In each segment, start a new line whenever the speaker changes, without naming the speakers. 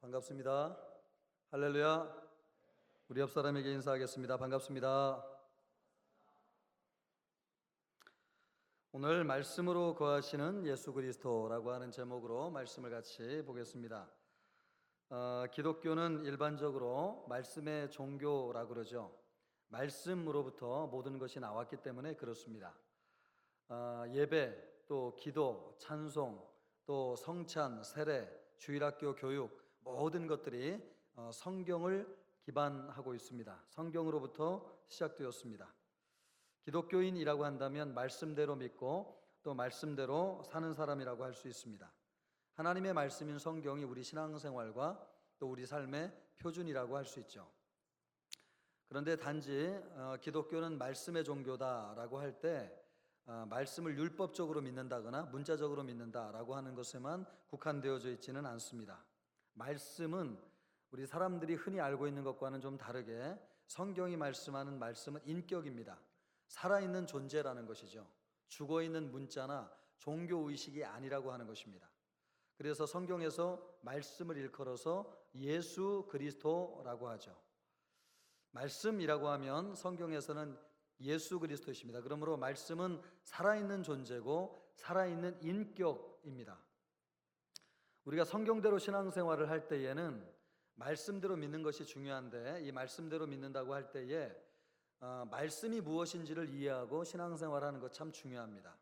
반갑습니다. 할렐루야. 우리 옆 사람에게 인사하겠습니다. 반갑습니다. 오늘 말씀으로 거하시는 예수 그리스도라고 하는 제목으로 말씀을 같이 보겠습니다. 기독교는 일반적으로 말씀의 종교라고 그러죠. 말씀으로부터 모든 것이 나왔기 때문에 그렇습니다. 예배, 또 기도, 찬송, 또 성찬, 세례, 주일학교 교육 모든 것들이 성경을 기반하고 있습니다. 성경으로부터 시작되었습니다. 기독교인이라고 한다면 말씀대로 믿고 또 말씀대로 사는 사람이라고 할 수 있습니다. 하나님의 말씀인 성경이 우리 신앙생활과 또 우리 삶의 표준이라고 할 수 있죠. 그런데 단지 기독교는 말씀의 종교다라고 할 때 말씀을 율법적으로 믿는다거나 문자적으로 믿는다라고 하는 것에만 국한되어져 있지는 않습니다. 말씀은 우리 사람들이 흔히 알고 있는 것과는 좀 다르게 성경이 말씀하는 말씀은 인격입니다. 살아있는 존재라는 것이죠. 죽어있는 문자나 종교의식이 아니라고 하는 것입니다. 그래서 성경에서 말씀을 일컬어서 예수 그리스도라고 하죠. 말씀이라고 하면 성경에서는 예수 그리스도이십니다. 그러므로 말씀은 살아있는 존재고 살아있는 인격입니다. 우리가 성경대로 신앙생활을 할 때에는 말씀대로 믿는 것이 중요한데 이 말씀대로 믿는다고 할 때에 말씀이 무엇인지를 이해하고 신앙생활하는 것 참 중요합니다.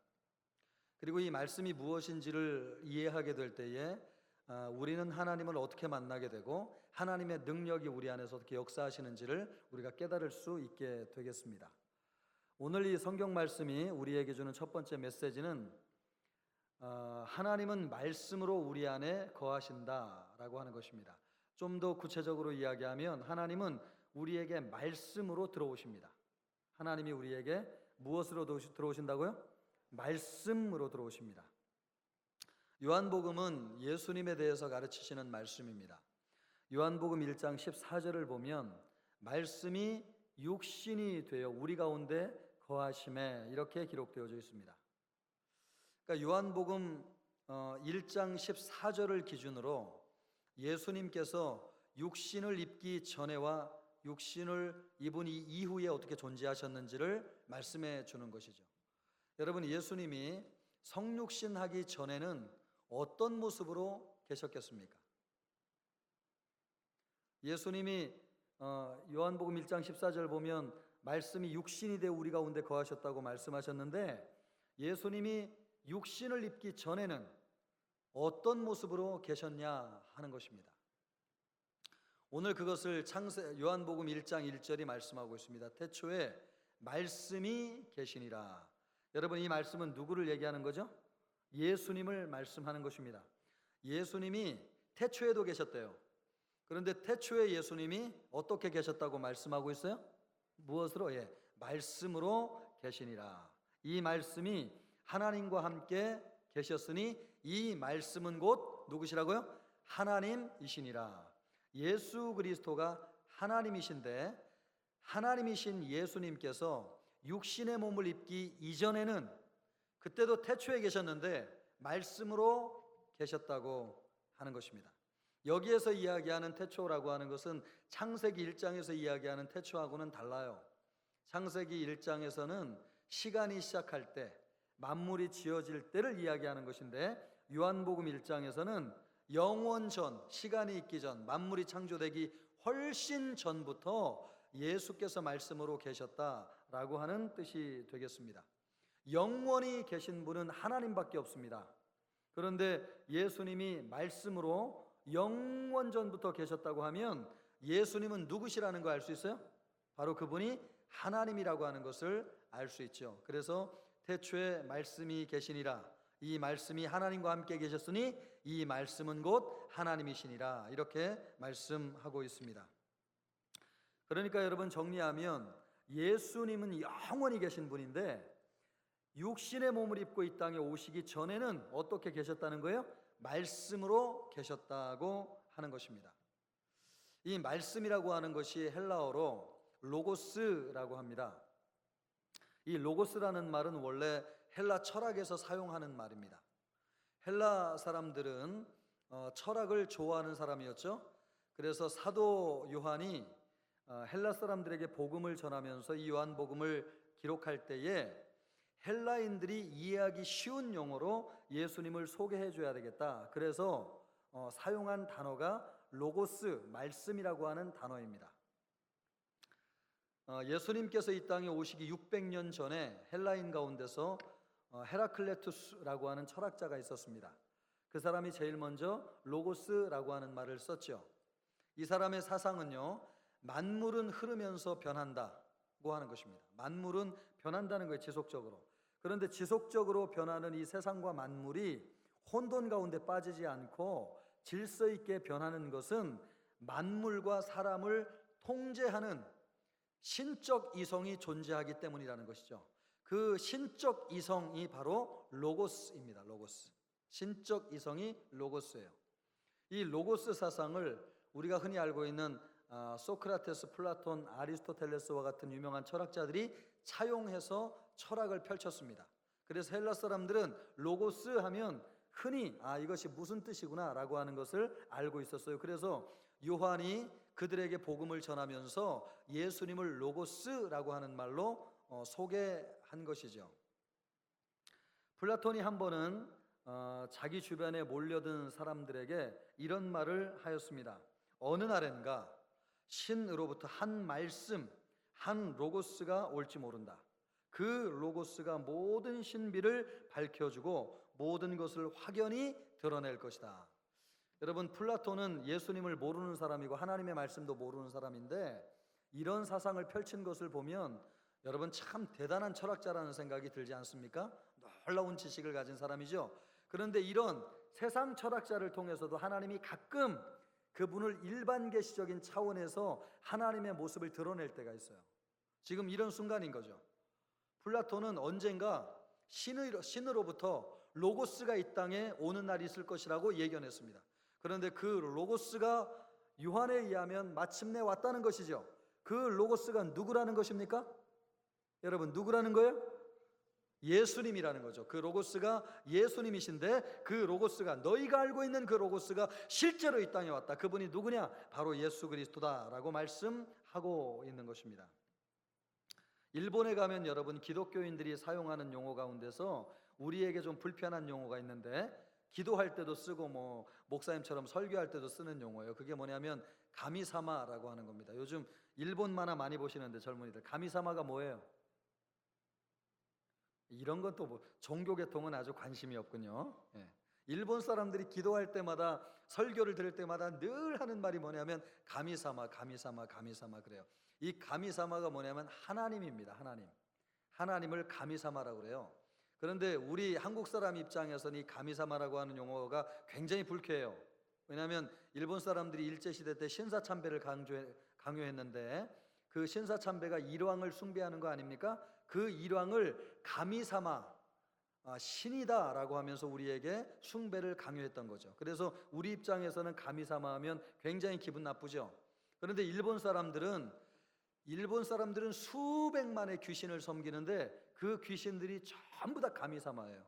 그리고 이 말씀이 무엇인지를 이해하게 될 때에 우리는 하나님을 어떻게 만나게 되고 하나님의 능력이 우리 안에서 어떻게 역사하시는지를 우리가 깨달을 수 있게 되겠습니다. 오늘 이 성경 말씀이 우리에게 주는 첫 번째 메시지는 하나님은 말씀으로 우리 안에 거하신다라고 하는 것입니다. 좀 더 구체적으로 이야기하면 하나님은 우리에게 말씀으로 들어오십니다. 하나님이 우리에게 무엇으로 들어오신다고요? 말씀으로 들어오십니다. 요한복음은 예수님에 대해서 가르치시는 말씀입니다. 요한복음 1장 14절을 보면 말씀이 육신이 되어 우리 가운데 거하심에 이렇게 기록되어져 있습니다. 그러니까 요한복음 1장 14절을 기준으로 예수님께서 육신을 입기 전에와 육신을 입은 이후에 어떻게 존재하셨는지를 말씀해 주는 것이죠. 여러분, 예수님이 성육신하기 전에는 어떤 모습으로 계셨겠습니까? 예수님이 요한복음 1장 14절 보면 말씀이 육신이 되어 우리 가운데 거하셨다고 말씀하셨는데 예수님이 육신을 입기 전에는 어떤 모습으로 계셨냐 하는 것입니다. 오늘 그것을 요한복음 1장 1절이 말씀하고 있습니다. 태초에 말씀이 계시니라. 여러분, 이 말씀은 누구를 얘기하는 거죠? 예수님을 말씀하는 것입니다. 예수님이 태초에도 계셨대요. 그런데 태초에 예수님이 어떻게 계셨다고 말씀하고 있어요? 무엇으로? 말씀으로 계시니라. 이 말씀이 하나님과 함께 계셨으니 이 말씀은 곧 누구시라고요? 하나님이시니라. 예수 그리스도가 하나님이신데 하나님이신 예수님께서 육신의 몸을 입기 이전에는 그때도 태초에 계셨는데 말씀으로 계셨다고 하는 것입니다. 여기에서 이야기하는 태초라고 하는 것은 창세기 1장에서 이야기하는 태초하고는 달라요. 창세기 1장에서는 시간이 시작할 때 만물이 지어질 때를 이야기하는 것인데 요한복음 1장에서는 영원 전, 시간이 있기 전, 만물이 창조되기 훨씬 전부터 예수께서 말씀으로 계셨다라고 하는 뜻이 되겠습니다. 영원히 계신 분은 하나님밖에 없습니다. 그런데 예수님이 말씀으로 영원 전부터 계셨다고 하면 예수님은 누구시라는 거 알 수 있어요? 바로 그분이 하나님이라고 하는 것을 알 수 있죠. 그래서 태초에 말씀이 계시니라. 이 말씀이 하나님과 함께 계셨으니 이 말씀은 곧 하나님이시니라. 이렇게 말씀하고 있습니다. 그러니까 여러분, 정리하면 예수님은 영원히 계신 분인데 육신의 몸을 입고 이 땅에 오시기 전에는 어떻게 계셨다는 거예요? 말씀으로 계셨다고 하는 것입니다. 이 말씀이라고 하는 것이 헬라어로 로고스라고 합니다. 이 로고스라는 말은 원래 헬라 철학에서 사용하는 말입니다. 헬라 사람들은 철학을 좋아하는 사람이었죠. 그래서 사도 요한이 헬라 사람들에게 복음을 전하면서 이 요한복음을 기록할 때에 헬라인들이 이해하기 쉬운 용어로 예수님을 소개해 줘야 되겠다. 그래서 사용한 단어가 로고스, 말씀이라고 하는 단어입니다. 예수님께서 이 땅에 오시기 600년 전에 헬라인 가운데서 헤라클레투스라고 하는 철학자가 있었습니다. 그 사람이 제일 먼저 로고스라고 하는 말을 썼죠. 이 사람의 사상은요, 만물은 흐르면서 변한다고 하는 것입니다. 만물은 변한다는 거예요, 지속적으로. 그런데 지속적으로 변하는 이 세상과 만물이 혼돈 가운데 빠지지 않고 질서 있게 변하는 것은 만물과 사람을 통제하는 신적 이성이 존재하기 때문이라는 것이죠. 그 신적 이성이 바로 로고스입니다. 로고스. 신적 이성이 로고스예요. 이 로고스 사상을 우리가 흔히 알고 있는 소크라테스, 플라톤, 아리스토텔레스와 같은 유명한 철학자들이 차용해서 철학을 펼쳤습니다. 그래서 헬라 사람들은 로고스 하면 흔히 이것이 무슨 뜻이구나 라고 하는 것을 알고 있었어요. 그래서 요한이 그들에게 복음을 전하면서 예수님을 로고스라고 하는 말로 소개한 것이죠. 플라톤이 한 번은 자기 주변에 몰려든 사람들에게 이런 말을 하였습니다. 어느 날엔가 신으로부터 한 말씀, 한 로고스가 올지 모른다. 그 로고스가 모든 신비를 밝혀주고 모든 것을 확연히 드러낼 것이다. 여러분, 플라톤은 예수님을 모르는 사람이고 하나님의 말씀도 모르는 사람인데 이런 사상을 펼친 것을 보면 여러분 참 대단한 철학자라는 생각이 들지 않습니까? 놀라운 지식을 가진 사람이죠. 그런데 이런 세상 철학자를 통해서도 하나님이 가끔 그분을 일반 계시적인 차원에서 하나님의 모습을 드러낼 때가 있어요. 지금 이런 순간인 거죠. 플라톤은 언젠가 신으로부터 로고스가 이 땅에 오는 날이 있을 것이라고 예견했습니다. 그런데 그 로고스가 요한에 의하면 마침내 왔다는 것이죠. 그 로고스가 누구라는 것입니까? 여러분, 누구라는 거예요? 예수님이라는 거죠. 그 로고스가 예수님이신데 그 로고스가, 너희가 알고 있는 그 로고스가 실제로 이 땅에 왔다. 그분이 누구냐? 바로 예수 그리스도다라고 말씀하고 있는 것입니다. 일본에 가면 여러분 기독교인들이 사용하는 용어 가운데서 우리에게 좀 불편한 용어가 있는데 기도할 때도 쓰고 목사님처럼 설교할 때도 쓰는 용어예요. 그게 뭐냐면 가미사마라고 하는 겁니다. 요즘 일본 만화 많이 보시는데 젊은이들, 가미사마가 뭐예요? 이런 건 또 종교 계통은 아주 관심이 없군요. 일본 사람들이 기도할 때마다, 설교를 들을 때마다 늘 하는 말이 뭐냐면 가미사마, 가미사마, 가미사마 그래요. 이 가미사마가 뭐냐면 하나님입니다. 하나님을 가미사마라고 그래요. 그런데 우리 한국 사람 입장에서는 이 가미사마라고 하는 용어가 굉장히 불쾌해요. 왜냐하면 일본 사람들이 일제시대 때 신사참배를 강요했는데 그 신사참배가 일왕을 숭배하는 거 아닙니까? 그 일왕을 가미사마, 신이다라고 하면서 우리에게 숭배를 강요했던 거죠. 그래서 우리 입장에서는 가미사마 하면 굉장히 기분 나쁘죠. 그런데 일본 사람들은 수백만의 귀신을 섬기는데 그 귀신들이 전부 다 가미사마예요.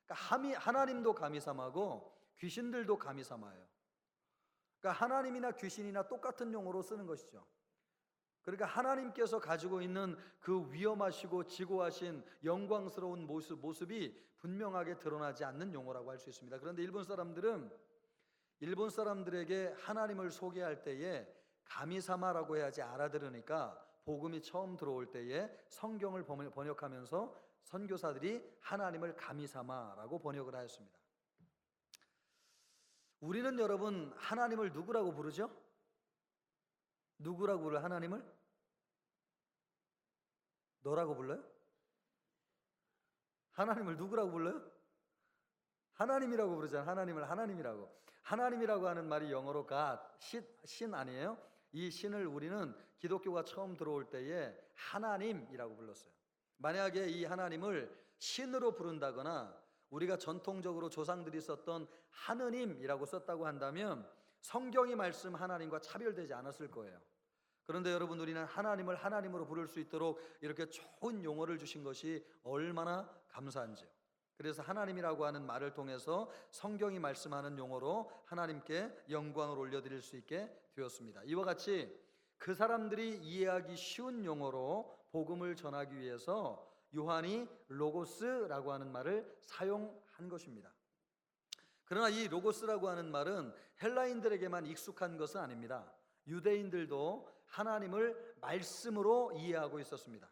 그러니까 하나님도 가미사마고 귀신들도 가미사마예요. 그러니까 하나님이나 귀신이나 똑같은 용어로 쓰는 것이죠. 그러니까 하나님께서 가지고 있는 그 위엄하시고 지고하신 영광스러운 모습이 분명하게 드러나지 않는 용어라고 할 수 있습니다. 그런데 일본 사람들에게 하나님을 소개할 때에 가미사마라고 해야지 알아들으니까 복음이 처음 들어올 때에 성경을 번역하면서 선교사들이 하나님을 가미사마라고 번역을 하였습니다. 우리는 여러분 하나님을 누구라고 부르죠? 누구라고 불러요? 하나님을? 너라고 불러요? 하나님을 누구라고 불러요? 하나님이라고 부르잖아요. 하나님을 하나님이라고. 하나님이라고 하는 말이 영어로 God, 신 아니에요? 이 신을 우리는 기독교가 처음 들어올 때에 하나님이라고 불렀어요. 만약에 이 하나님을 신으로 부른다거나 우리가 전통적으로 조상들이 썼던 하느님이라고 썼다고 한다면 성경이 말씀 하나님과 차별되지 않았을 거예요. 그런데 여러분, 우리는 하나님을 하나님으로 부를 수 있도록 이렇게 좋은 용어를 주신 것이 얼마나 감사한지요. 그래서 하나님이라고 하는 말을 통해서 성경이 말씀하는 용어로 하나님께 영광을 올려드릴 수 있게 되었습니다. 이와 같이 그 사람들이 이해하기 쉬운 용어로 복음을 전하기 위해서 요한이 로고스라고 하는 말을 사용한 것입니다. 그러나 이 로고스라고 하는 말은 헬라인들에게만 익숙한 것은 아닙니다. 유대인들도 하나님을 말씀으로 이해하고 있었습니다.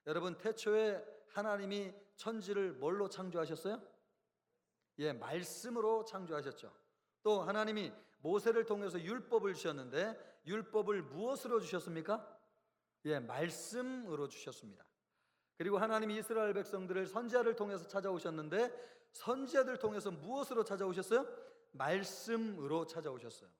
여러분, 태초에 하나님이 천지를 뭘로 창조하셨어요? 말씀으로 창조하셨죠. 또 하나님이 모세를 통해서 율법을 주셨는데 율법을 무엇으로 주셨습니까? 말씀으로 주셨습니다. 그리고 하나님이 이스라엘 백성들을 선지자를 통해서 찾아오셨는데 선지자들 통해서 무엇으로 찾아오셨어요? 말씀으로 찾아오셨어요.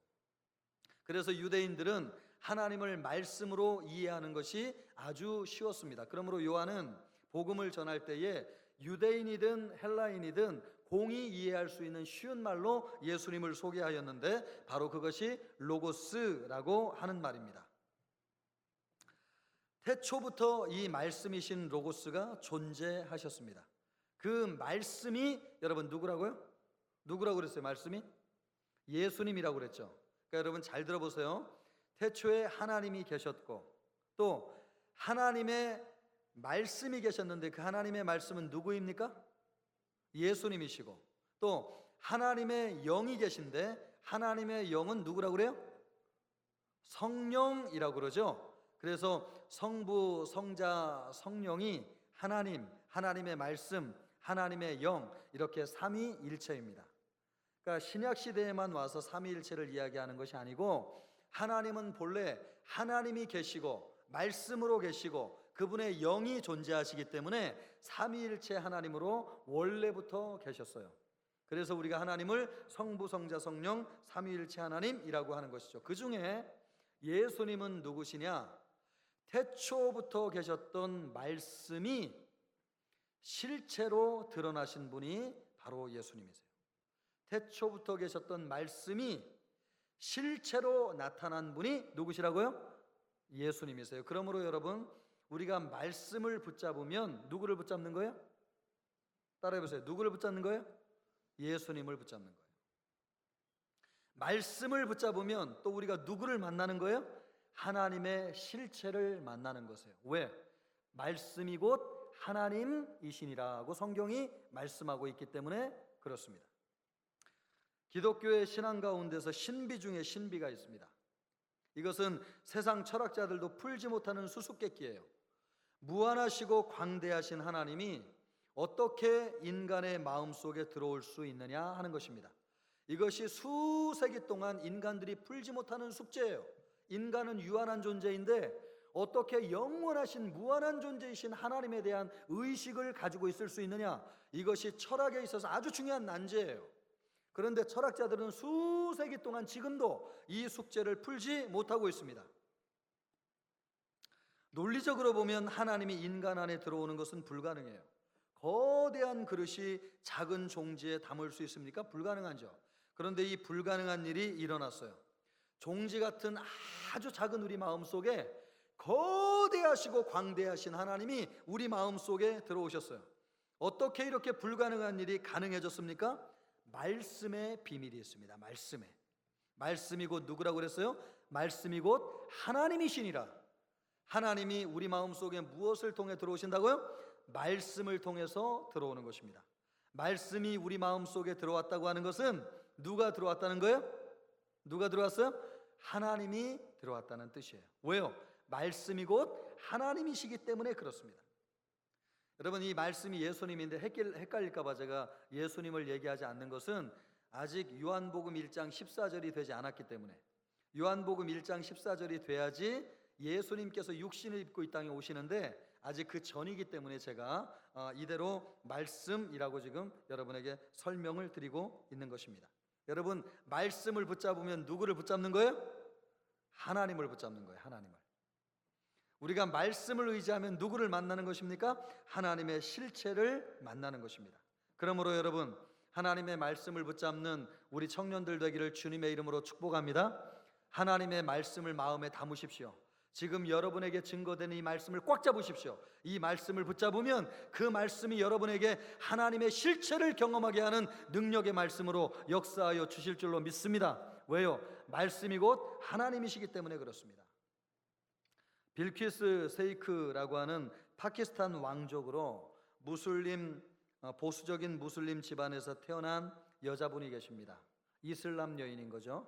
그래서 유대인들은 하나님을 말씀으로 이해하는 것이 아주 쉬웠습니다. 그러므로 요한은 복음을 전할 때에 유대인이든 헬라인이든 공히 이해할 수 있는 쉬운 말로 예수님을 소개하였는데 바로 그것이 로고스라고 하는 말입니다. 태초부터 이 말씀이신 로고스가 존재하셨습니다. 그 말씀이 여러분 누구라고요? 누구라고 그랬어요? 말씀이? 예수님이라고 그랬죠. 그러니까 여러분 잘 들어보세요. 태초에 하나님이 계셨고 또 하나님의 말씀이 계셨는데 그 하나님의 말씀은 누구입니까? 예수님이시고 또 하나님의 영이 계신데 하나님의 영은 누구라고 그래요? 성령이라고 그러죠. 그래서 성부, 성자, 성령이 하나님, 하나님의 말씀, 하나님의 영 이렇게 삼위일체입니다. 그러니까 신약 시대에만 와서 삼위일체를 이야기하는 것이 아니고 하나님은 본래 하나님이 계시고 말씀으로 계시고 그분의 영이 존재하시기 때문에 삼위일체 하나님으로 원래부터 계셨어요. 그래서 우리가 하나님을 성부, 성자, 성령 삼위일체 하나님이라고 하는 것이죠. 그 중에 예수님은 누구시냐? 태초부터 계셨던 말씀이 실체로 드러나신 분이 바로 예수님이세요. 태초부터 계셨던 말씀이 실체로 나타난 분이 누구시라고요? 예수님이세요. 그러므로 여러분 우리가 말씀을 붙잡으면 누구를 붙잡는 거예요? 따라해보세요. 누구를 붙잡는 거예요? 예수님을 붙잡는 거예요. 말씀을 붙잡으면 또 우리가 누구를 만나는 거예요? 하나님의 실체를 만나는 것이에요. 왜? 말씀이 곧 하나님이시니라고 성경이 말씀하고 있기 때문에 그렇습니다. 기독교의 신앙 가운데서 신비 중에 신비가 있습니다. 이것은 세상 철학자들도 풀지 못하는 수수께끼예요. 무한하시고 광대하신 하나님이 어떻게 인간의 마음속에 들어올 수 있느냐 하는 것입니다. 이것이 수세기 동안 인간들이 풀지 못하는 숙제예요. 인간은 유한한 존재인데 어떻게 영원하신 무한한 존재이신 하나님에 대한 의식을 가지고 있을 수 있느냐? 이것이 철학에 있어서 아주 중요한 난제예요. 그런데 철학자들은 수세기 동안 지금도 이 숙제를 풀지 못하고 있습니다. 논리적으로 보면 하나님이 인간 안에 들어오는 것은 불가능해요. 거대한 그릇이 작은 종지에 담을 수 있습니까? 불가능하죠. 그런데 이 불가능한 일이 일어났어요. 종지 같은 아주 작은 우리 마음속에 거대하시고 광대하신 하나님이 우리 마음속에 들어오셨어요. 어떻게 이렇게 불가능한 일이 가능해졌습니까? 말씀의 비밀이 있습니다. 말씀이 곧 누구라고 그랬어요? 말씀이 곧 하나님이시니라. 하나님이 우리 마음속에 무엇을 통해 들어오신다고요? 말씀을 통해서 들어오는 것입니다. 말씀이 우리 마음속에 들어왔다고 하는 것은 누가 들어왔다는 거예요? 누가 들어왔어요? 하나님이 들어왔다는 뜻이에요. 왜요? 말씀이 곧 하나님이시기 때문에 그렇습니다. 여러분, 이 말씀이 예수님인데 헷갈릴까 봐 제가 예수님을 얘기하지 않는 것은 아직 요한복음 1장 14절이 되지 않았기 때문에, 요한복음 1장 14절이 돼야지 예수님께서 육신을 입고 이 땅에 오시는데 아직 그 전이기 때문에 제가 이대로 말씀이라고 지금 여러분에게 설명을 드리고 있는 것입니다. 여러분, 말씀을 붙잡으면 누구를 붙잡는 거예요? 하나님을 붙잡는 거예요. 하나님을. 우리가 말씀을 의지하면 누구를 만나는 것입니까? 하나님의 실체를 만나는 것입니다. 그러므로 여러분, 하나님의 말씀을 붙잡는 우리 청년들 되기를 주님의 이름으로 축복합니다. 하나님의 말씀을 마음에 담으십시오. 지금 여러분에게 증거되는 이 말씀을 꽉 잡으십시오. 이 말씀을 붙잡으면 그 말씀이 여러분에게 하나님의 실체를 경험하게 하는 능력의 말씀으로 역사하여 주실 줄로 믿습니다. 왜요? 말씀이 곧 하나님이시기 때문에 그렇습니다. 빌퀴스 세이크라고 하는 파키스탄 왕족으로 보수적인 무슬림 집안에서 태어난 여자분이 계십니다. 이슬람 여인인 거죠.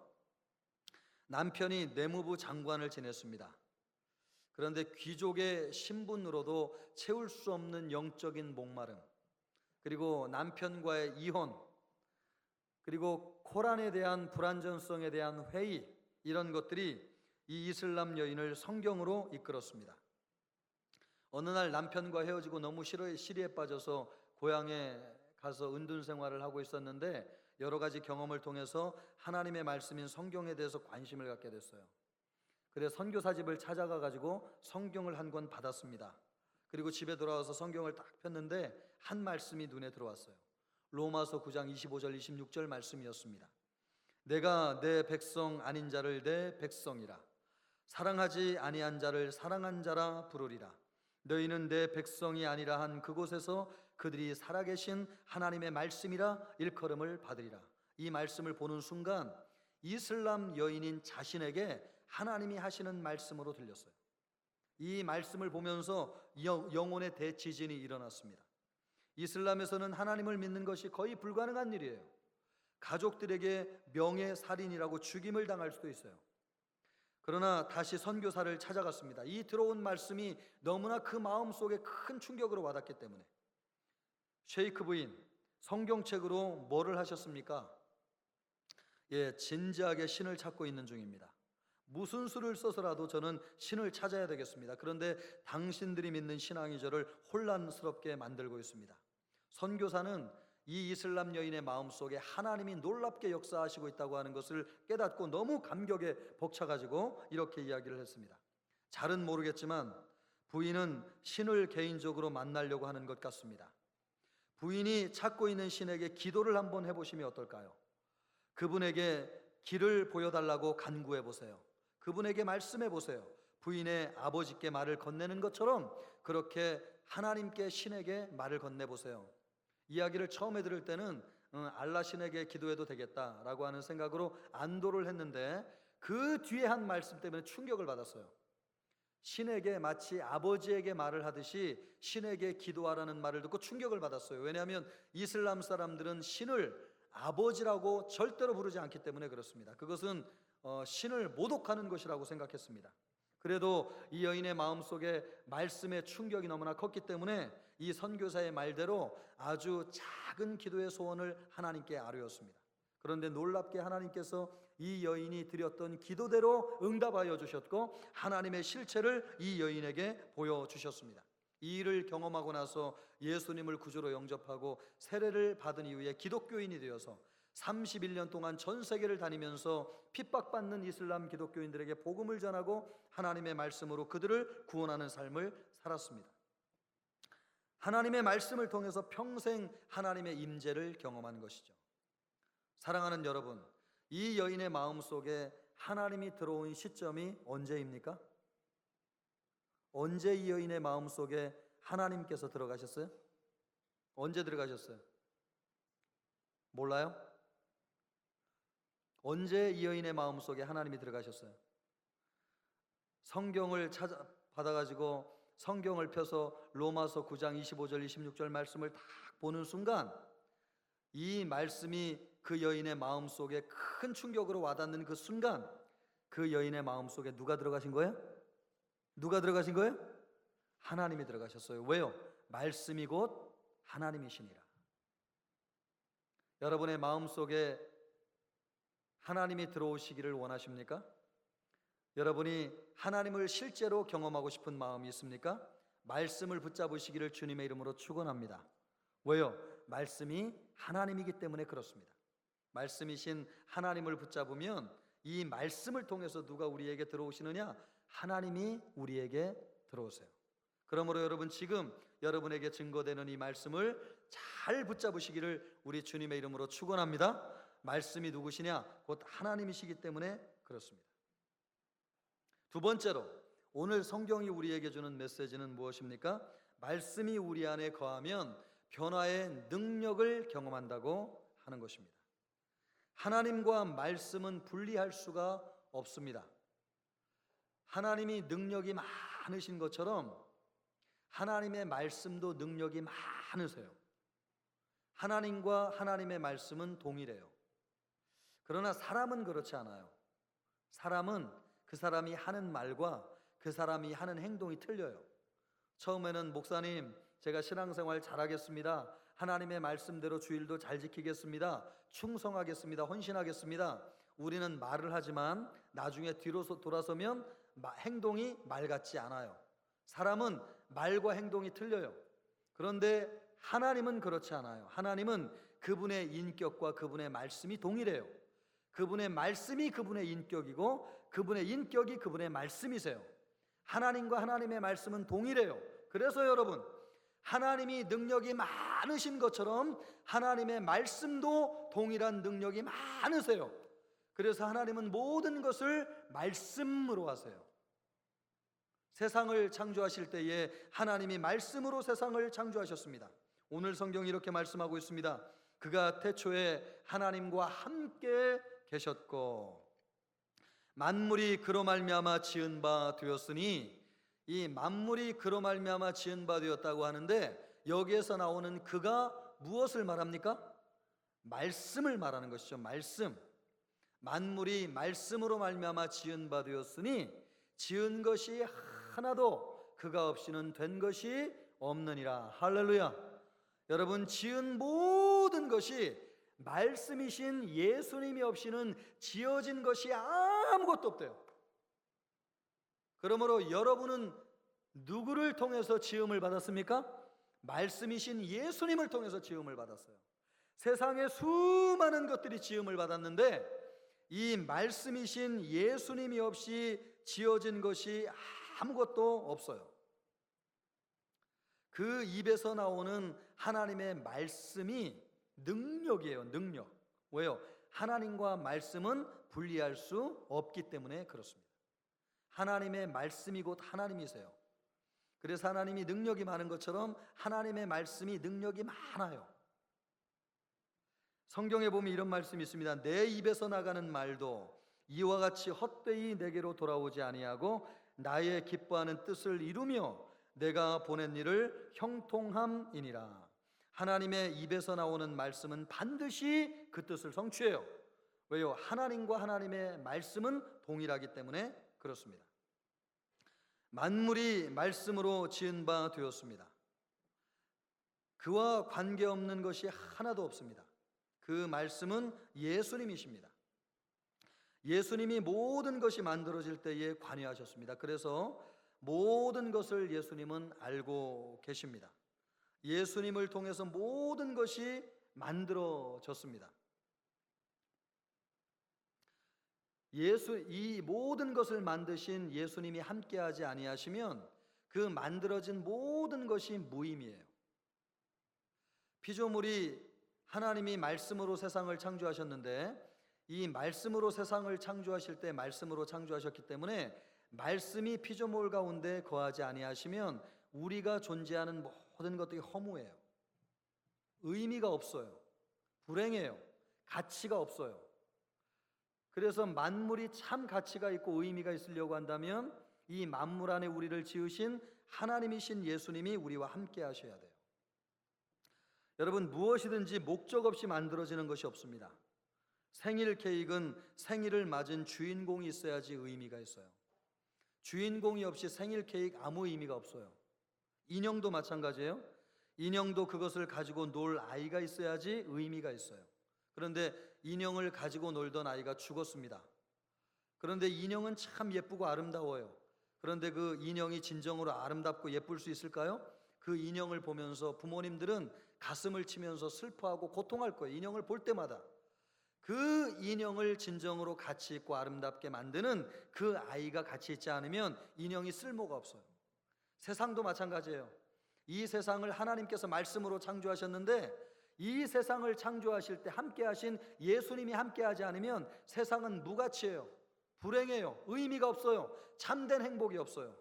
남편이 내무부 장관을 지냈습니다. 그런데 귀족의 신분으로도 채울 수 없는 영적인 목마름, 그리고 남편과의 이혼, 그리고 코란에 대한 불완전성에 대한 회의, 이런 것들이 이 이슬람 여인을 성경으로 이끌었습니다. 어느 날 남편과 헤어지고 너무 시리에 빠져서 고향에 가서 은둔 생활을 하고 있었는데 여러 가지 경험을 통해서 하나님의 말씀인 성경에 대해서 관심을 갖게 됐어요. 그래서 선교사집을 찾아가 가지고 성경을 한 권 받았습니다. 그리고 집에 돌아와서 성경을 딱 폈는데 한 말씀이 눈에 들어왔어요. 로마서 9장 25절 26절 말씀이었습니다. 내가 내 백성 아닌 자를 내 백성이라, 사랑하지 아니한 자를 사랑한 자라 부르리라. 너희는 내 백성이 아니라 한 그곳에서 그들이 살아계신 하나님의 말씀이라 일컬음을 받으리라. 이 말씀을 보는 순간 이슬람 여인인 자신에게 하나님이 하시는 말씀으로 들렸어요. 이 말씀을 보면서 영혼의 대지진이 일어났습니다. 이슬람에서는 하나님을 믿는 것이 거의 불가능한 일이에요. 가족들에게 명예살인이라고 죽임을 당할 수도 있어요. 그러나 다시 선교사를 찾아갔습니다. 이 들어온 말씀이 너무나 그 마음속에 큰 충격으로 와닿기 때문에. 셰이크 부인, 성경책으로 뭐를 하셨습니까? 진지하게 신을 찾고 있는 중입니다. 무슨 수를 써서라도 저는 신을 찾아야 되겠습니다. 그런데 당신들이 믿는 신앙이 저를 혼란스럽게 만들고 있습니다. 선교사는 이 이슬람 여인의 마음속에 하나님이 놀랍게 역사하시고 있다고 하는 것을 깨닫고 너무 감격에 벅차가지고 이렇게 이야기를 했습니다. 잘은 모르겠지만 부인은 신을 개인적으로 만나려고 하는 것 같습니다. 부인이 찾고 있는 신에게 기도를 한번 해보시면 어떨까요? 그분에게 길을 보여달라고 간구해 보세요. 그분에게 말씀해 보세요. 부인의 아버지께 말을 건네는 것처럼 그렇게 하나님께, 신에게 말을 건네보세요. 이야기를 처음에 들을 때는 알라 신에게 기도해도 되겠다라고 하는 생각으로 안도를 했는데 그 뒤에 한 말씀 때문에 충격을 받았어요. 신에게 마치 아버지에게 말을 하듯이 신에게 기도하라는 말을 듣고 충격을 받았어요. 왜냐하면 이슬람 사람들은 신을 아버지라고 절대로 부르지 않기 때문에 그렇습니다. 그것은 신을 모독하는 것이라고 생각했습니다. 그래도 이 여인의 마음속에 말씀의 충격이 너무나 컸기 때문에 이 선교사의 말대로 아주 작은 기도의 소원을 하나님께 아뢰었습니다. 그런데 놀랍게 하나님께서 이 여인이 드렸던 기도대로 응답하여 주셨고 하나님의 실체를 이 여인에게 보여주셨습니다. 이 일을 경험하고 나서 예수님을 구주로 영접하고 세례를 받은 이후에 기독교인이 되어서 31년 동안 전 세계를 다니면서 핍박받는 이슬람 기독교인들에게 복음을 전하고 하나님의 말씀으로 그들을 구원하는 삶을 살았습니다. 하나님의 말씀을 통해서 평생 하나님의 임재를 경험한 것이죠. 사랑하는 여러분, 이 여인의 마음속에 하나님이 들어온 시점이 언제입니까? 언제 이 여인의 마음속에 하나님께서 들어가셨어요? 언제 들어가셨어요? 몰라요? 언제 이 여인의 마음속에 하나님이 들어가셨어요? 성경을 받아가지고 성경을 펴서 로마서 9장 25절 26절 말씀을 딱 보는 순간 이 말씀이 그 여인의 마음속에 큰 충격으로 와닿는 그 순간 그 여인의 마음속에 누가 들어가신 거예요? 누가 들어가신 거예요? 하나님이 들어가셨어요. 왜요? 말씀이 곧 하나님이시니라. 여러분의 마음속에 하나님이 들어오시기를 원하십니까? 여러분이 하나님을 실제로 경험하고 싶은 마음이 있습니까? 말씀을 붙잡으시기를 주님의 이름으로 축원합니다. 왜요? 말씀이 하나님이기 때문에 그렇습니다. 말씀이신 하나님을 붙잡으면 이 말씀을 통해서 누가 우리에게 들어오시느냐? 하나님이 우리에게 들어오세요. 그러므로 여러분 지금 여러분에게 증거되는 이 말씀을 잘 붙잡으시기를 우리 주님의 이름으로 축원합니다. 말씀이 누구시냐? 곧 하나님이시기 때문에 그렇습니다. 두 번째로 오늘 성경이 우리에게 주는 메시지는 무엇입니까? 말씀이 우리 안에 거하면 변화의 능력을 경험한다고 하는 것입니다. 하나님과 말씀은 분리할 수가 없습니다. 하나님이 능력이 많으신 것처럼 하나님의 말씀도 능력이 많으세요. 하나님과 하나님의 말씀은 동일해요. 그러나 사람은 그렇지 않아요. 사람은 그 사람이 하는 말과 그 사람이 하는 행동이 틀려요. 처음에는 목사님, 제가 신앙생활 잘하겠습니다. 하나님의 말씀대로 주일도 잘 지키겠습니다. 충성하겠습니다. 헌신하겠습니다. 우리는 말을 하지만 나중에 뒤로 돌아서면 행동이 말 같지 않아요. 사람은 말과 행동이 틀려요. 그런데 하나님은 그렇지 않아요. 하나님은 그분의 인격과 그분의 말씀이 동일해요. 그분의 말씀이 그분의 인격이고 그분의 인격이 그분의 말씀이세요. 하나님과 하나님의 말씀은 동일해요. 그래서 여러분, 하나님이 능력이 많으신 것처럼 하나님의 말씀도 동일한 능력이 많으세요. 그래서 하나님은 모든 것을 말씀으로 하세요. 세상을 창조하실 때에 하나님이 말씀으로 세상을 창조하셨습니다. 오늘 성경이 이렇게 말씀하고 있습니다. 그가 태초에 하나님과 함께 계셨고 만물이 그로 말미암아 지은 바 되었으니, 이 만물이 그로 말미암아 지은 바 되었다고 하는데 여기에서 나오는 그가 무엇을 말합니까? 말씀을 말하는 것이죠. 말씀. 만물이 말씀으로 말미암아 지은 바 되었으니 지은 것이 하나도 그가 없이는 된 것이 없느니라. 할렐루야. 여러분, 지은 모든 것이 말씀이신 예수님이 없이는 지어진 것이 아무것도 없대요. 그러므로 여러분은 누구를 통해서 지음을 받았습니까? 말씀이신 예수님을 통해서 지음을 받았어요. 세상에 수많은 것들이 지음을 받았는데 이 말씀이신 예수님이 없이 지어진 것이 아무것도 없어요. 그 입에서 나오는 하나님의 말씀이 능력이에요. 능력. 왜요? 하나님과 말씀은 분리할 수 없기 때문에 그렇습니다. 하나님의 말씀이 곧 하나님이세요. 그래서 하나님이 능력이 많은 것처럼 하나님의 말씀이 능력이 많아요. 성경에 보면 이런 말씀이 있습니다. 내 입에서 나가는 말도 이와 같이 헛되이 내게로 돌아오지 아니하고 나의 기뻐하는 뜻을 이루며 내가 보낸 일을 형통함이니라. 하나님의 입에서 나오는 말씀은 반드시 그 뜻을 성취해요. 왜요? 하나님과 하나님의 말씀은 동일하기 때문에 그렇습니다. 만물이 말씀으로 지은 바 되었습니다. 그와 관계없는 것이 하나도 없습니다. 그 말씀은 예수님이십니다. 예수님이 모든 것이 만들어질 때에 관여하셨습니다. 그래서 모든 것을 예수님은 알고 계십니다. 예수님을 통해서 모든 것이 만들어졌습니다. 이 모든 것을 만드신 예수님이 함께하지 아니하시면 그 만들어진 모든 것이 무의미해요. 피조물이 하나님이 말씀으로 세상을 창조하셨는데 이 말씀으로 세상을 창조하실 때 말씀으로 창조하셨기 때문에 말씀이 피조물 가운데 거하지 아니하시면 우리가 존재하는 모든 것들이 허무해요. 의미가 없어요. 불행해요. 가치가 없어요. 그래서 만물이 참 가치가 있고 의미가 있으려고 한다면 이 만물 안에 우리를 지으신 하나님이신 예수님이 우리와 함께 하셔야 돼요. 여러분, 무엇이든지 목적 없이 만들어지는 것이 없습니다. 생일 케이크는 생일을 맞은 주인공이 있어야지 의미가 있어요. 주인공이 없이 생일 케이크 아무 의미가 없어요. 인형도 마찬가지예요. 인형도 그것을 가지고 놀 아이가 있어야지 의미가 있어요. 그런데 인형을 가지고 놀던 아이가 죽었습니다. 그런데 인형은 참 예쁘고 아름다워요. 그런데 그 인형이 진정으로 아름답고 예쁠 수 있을까요? 그 인형을 보면서 부모님들은 가슴을 치면서 슬퍼하고 고통할 거예요. 인형을 볼 때마다. 그 인형을 진정으로 가치 있고 아름답게 만드는 그 아이가 가치 있지 않으면 인형이 쓸모가 없어요. 세상도 마찬가지예요. 이 세상을 하나님께서 말씀으로 창조하셨는데 이 세상을 창조하실 때 함께 하신 예수님이 함께 하지 않으면 세상은 무가치예요. 불행해요. 의미가 없어요. 참된 행복이 없어요.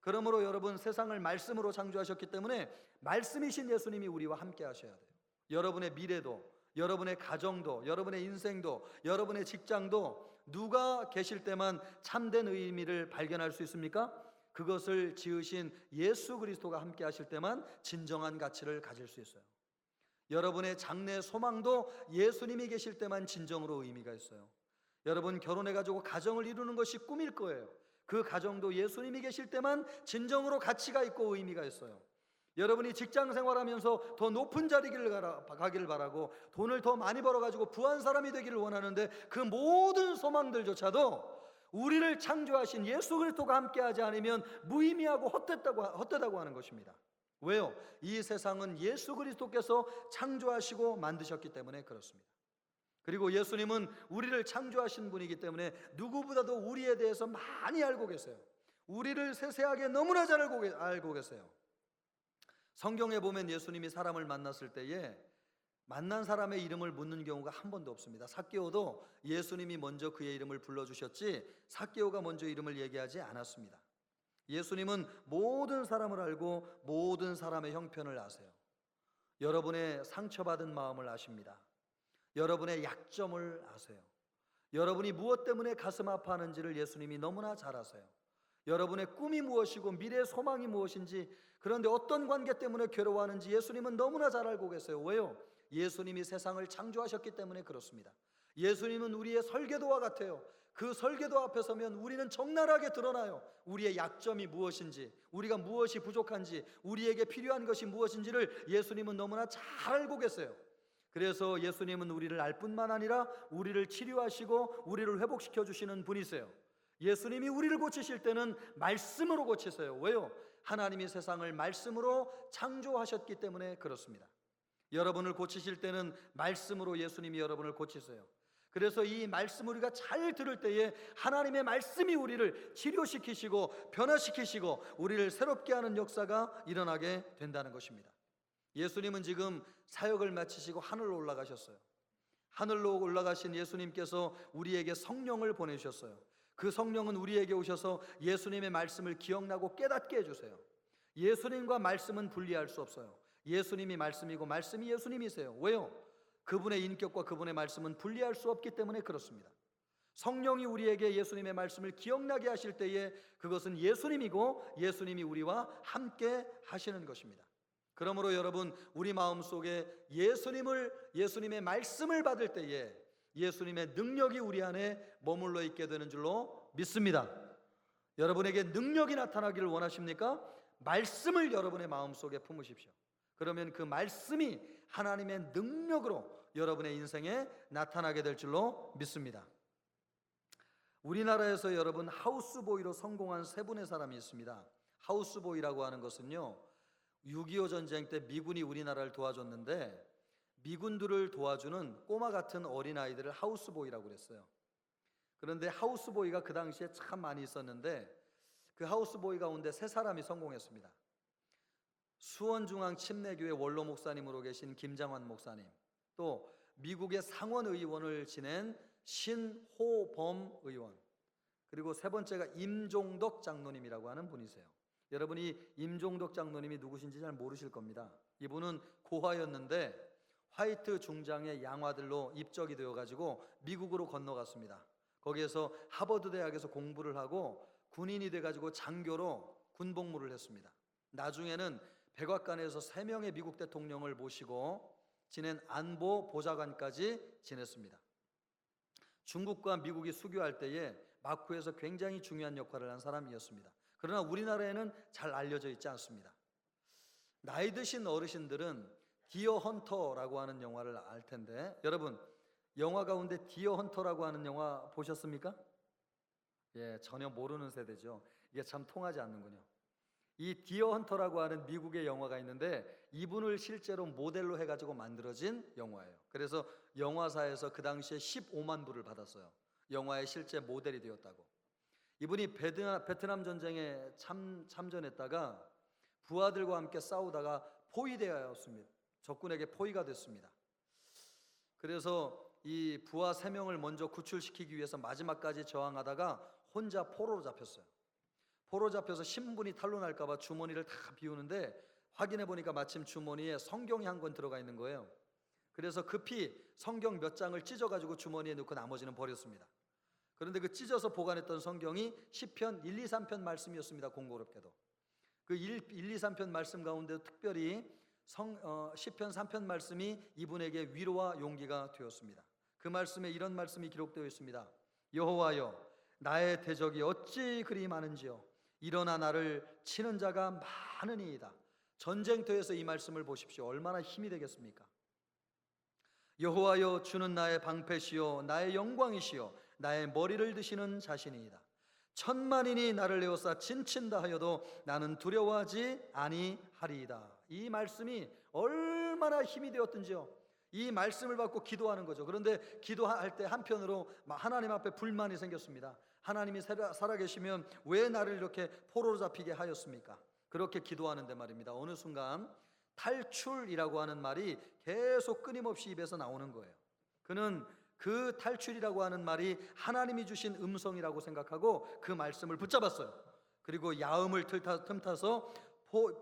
그러므로 여러분, 세상을 말씀으로 창조하셨기 때문에 말씀이신 예수님이 우리와 함께 하셔야 돼요. 여러분의 미래도, 여러분의 가정도, 여러분의 인생도, 여러분의 직장도 누가 계실 때만 참된 의미를 발견할 수 있습니까? 그것을 지으신 예수 그리스도가 함께 하실 때만 진정한 가치를 가질 수 있어요. 여러분의 장래 소망도 예수님이 계실 때만 진정으로 의미가 있어요. 여러분, 결혼해가지고 가정을 이루는 것이 꿈일 거예요. 그 가정도 예수님이 계실 때만 진정으로 가치가 있고 의미가 있어요. 여러분이 직장 생활하면서 더 높은 자리를 가기를 바라고 돈을 더 많이 벌어가지고 부한 사람이 되기를 원하는데 그 모든 소망들조차도 우리를 창조하신 예수 그리스도가 함께하지 않으면 무의미하고 헛되다고 하는 것입니다. 왜요? 이 세상은 예수 그리스도께서 창조하시고 만드셨기 때문에 그렇습니다. 그리고 예수님은 우리를 창조하신 분이기 때문에 누구보다도 우리에 대해서 많이 알고 계세요. 우리를 세세하게 너무나 잘 알고 계세요. 성경에 보면 예수님이 사람을 만났을 때에 만난 사람의 이름을 묻는 경우가 한 번도 없습니다. 삭개오도 예수님이 먼저 그의 이름을 불러주셨지 삭개오가 먼저 이름을 얘기하지 않았습니다. 예수님은 모든 사람을 알고 모든 사람의 형편을 아세요. 여러분의 상처받은 마음을 아십니다. 여러분의 약점을 아세요. 여러분이 무엇 때문에 가슴 아파하는지를 예수님이 너무나 잘 아세요. 여러분의 꿈이 무엇이고 미래의 소망이 무엇인지, 그런데 어떤 관계 때문에 괴로워하는지 예수님은 너무나 잘 알고 계세요. 왜요? 예수님이 세상을 창조하셨기 때문에 그렇습니다. 예수님은 우리의 설계도와 같아요. 그 설계도 앞에 서면 우리는 적나라하게 드러나요. 우리의 약점이 무엇인지, 우리가 무엇이 부족한지, 우리에게 필요한 것이 무엇인지를 예수님은 너무나 잘 알고 계세요. 그래서 예수님은 우리를 알 뿐만 아니라 우리를 치료하시고 우리를 회복시켜 주시는 분이세요. 예수님이 우리를 고치실 때는 말씀으로 고치세요. 왜요? 하나님이 세상을 말씀으로 창조하셨기 때문에 그렇습니다. 여러분을 고치실 때는 말씀으로 예수님이 여러분을 고치세요. 그래서 이 말씀 우리가 잘 들을 때에 하나님의 말씀이 우리를 치료시키시고 변화시키시고 우리를 새롭게 하는 역사가 일어나게 된다는 것입니다. 예수님은 지금 사역을 마치시고 하늘로 올라가셨어요. 하늘로 올라가신 예수님께서 우리에게 성령을 보내주셨어요. 그 성령은 우리에게 오셔서 예수님의 말씀을 기억나고 깨닫게 해주세요. 예수님과 말씀은 분리할 수 없어요. 예수님이 말씀이고 말씀이 예수님이세요. 왜요? 그분의 인격과 그분의 말씀은 분리할 수 없기 때문에 그렇습니다. 성령이 우리에게 예수님의 말씀을 기억나게 하실 때에 그것은 예수님이고 예수님이 우리와 함께 하시는 것입니다. 그러므로 여러분, 우리 마음속에 예수님의 말씀을 받을 때에 예수님의 능력이 우리 안에 머물러 있게 되는 줄로 믿습니다. 여러분에게 능력이 나타나기를 원하십니까? 말씀을 여러분의 마음속에 품으십시오. 그러면 그 말씀이 하나님의 능력으로 여러분의 인생에 나타나게 될 줄로 믿습니다. 우리나라에서 여러분 하우스보이로 성공한 세 분의 사람이 있습니다. 하우스보이라고 하는 것은요, 6.25 전쟁 때 미군이 우리나라를 도와줬는데 미군들을 도와주는 꼬마 같은 어린아이들을 하우스보이라고 그랬어요. 그런데 하우스보이가 그 당시에 참 많이 있었는데 그 하우스보이 가운데 세 사람이 성공했습니다. 수원중앙 침례교회 원로 목사님으로 계신 김장환 목사님, 또 미국의 상원 의원을 지낸 신호범 의원, 그리고 세 번째가 임종덕 장로님이라고 하는 분이세요. 여러분이 임종덕 장로님이 누구신지 잘 모르실 겁니다. 이분은 고화였는데 화이트 중장의 양화들로 입적이 되어가지고 미국으로 건너갔습니다. 거기에서 하버드 대학에서 공부를 하고 군인이 돼가지고 장교로 군복무를 했습니다. 나중에는 백악관에서 3명의 미국 대통령을 모시고 지낸 안보 보좌관까지 지냈습니다. 중국과 미국이 수교할 때에 마쿠에서 굉장히 중요한 역할을 한 사람이었습니다. 그러나 우리나라에는 잘 알려져 있지 않습니다. 나이 드신 어르신들은 디어 헌터라고 하는 영화를 알 텐데, 여러분 영화 가운데 디어 헌터라고 하는 영화 보셨습니까? 예, 전혀 모르는 세대죠. 이게 참 통하지 않는군요. 이 디어 헌터라고 하는 미국의 영화가 있는데 이분을 실제로 모델로 해가지고 만들어진 영화예요. 그래서 영화사에서 그 당시에 15만 불을 받았어요. 영화의 실제 모델이 되었다고. 이분이 베트남 전쟁에 참전했다가 부하들과 함께 싸우다가 포위되었습니다. 적군에게 포위가 됐습니다. 그래서 이 부하 3명을 먼저 구출시키기 위해서 마지막까지 저항하다가 혼자 포로로 잡혔어요. 포로 잡혀서 신분이 탄로날까 봐 주머니를 다 비우는데 확인해 보니까 마침 주머니에 성경이 한 권 들어가 있는 거예요. 그래서 급히 성경 몇 장을 찢어가지고 주머니에 넣고 나머지는 버렸습니다. 그런데 그 찢어서 보관했던 성경이 시편 1, 2, 3편 말씀이었습니다. 공교롭게도 그 1, 2, 3편 말씀 가운데 특별히 시편 3편 말씀이 이분에게 위로와 용기가 되었습니다. 그 말씀에 이런 말씀이 기록되어 있습니다. 여호와여, 나의 대적이 어찌 그리 많은지요. 일어나 나를 치는 자가 많으니이다. 전쟁터에서 이 말씀을 보십시오. 얼마나 힘이 되겠습니까? 여호와여, 주는 나의 방패시요 나의 영광이시요 나의 머리를 드시는 자신이이다. 천만인이 나를 에워싸 진친다 하여도 나는 두려워하지 아니하리이다. 이 말씀이 얼마나 힘이 되었든지요. 이 말씀을 받고 기도하는 거죠. 그런데 기도할 때 한편으로 하나님 앞에 불만이 생겼습니다. 하나님이 살아계시면 왜 나를 이렇게 포로로 잡히게 하였습니까? 그렇게 기도하는데 말입니다. 어느 순간 탈출이라고 하는 말이 계속 끊임없이 입에서 나오는 거예요. 그는 그 탈출이라고 하는 말이 하나님이 주신 음성이라고 생각하고 그 말씀을 붙잡았어요. 그리고 야음을 틈타서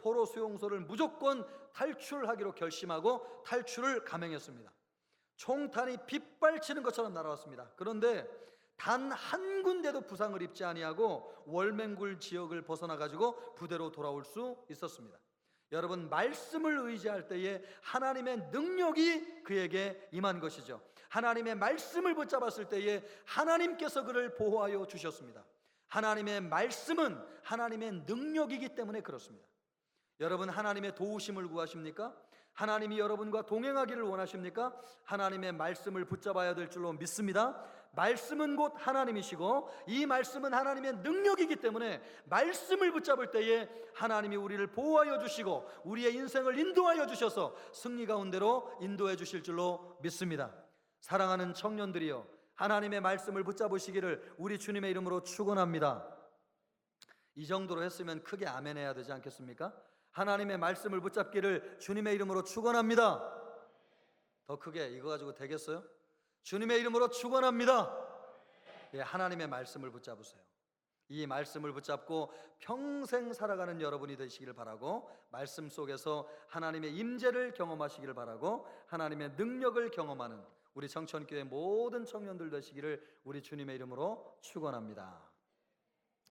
포로 수용소를 무조건 탈출하기로 결심하고 탈출을 감행했습니다. 총탄이 빗발치는 것처럼 날아왔습니다. 그런데 단 한 군데도 부상을 입지 아니하고 월맹굴 지역을 벗어나 가지고 부대로 돌아올 수 있었습니다. 여러분, 말씀을 의지할 때에 하나님의 능력이 그에게 임한 것이죠. 하나님의 말씀을 붙잡았을 때에 하나님께서 그를 보호하여 주셨습니다. 하나님의 말씀은 하나님의 능력이기 때문에 그렇습니다. 여러분, 하나님의 도우심을 구하십니까? 하나님이 여러분과 동행하기를 원하십니까? 하나님의 말씀을 붙잡아야 될 줄로 믿습니다. 말씀은 곧 하나님이시고 이 말씀은 하나님의 능력이기 때문에 말씀을 붙잡을 때에 하나님이 우리를 보호하여 주시고 우리의 인생을 인도하여 주셔서 승리 가운데로 인도해 주실 줄로 믿습니다. 사랑하는 청년들이여, 하나님의 말씀을 붙잡으시기를 우리 주님의 이름으로 축원합니다. 이 정도로 했으면 크게 아멘 해야 되지 않겠습니까? 하나님의 말씀을 붙잡기를 주님의 이름으로 축원합니다. 더 크게 이거 가지고 되겠어요? 주님의 이름으로 축원합니다. 예, 하나님의 말씀을 붙잡으세요. 이 말씀을 붙잡고 평생 살아가는 여러분이 되시기를 바라고, 말씀 속에서 하나님의 임재를 경험하시기를 바라고, 하나님의 능력을 경험하는 우리 청천교회 모든 청년들 되시기를 우리 주님의 이름으로 축원합니다.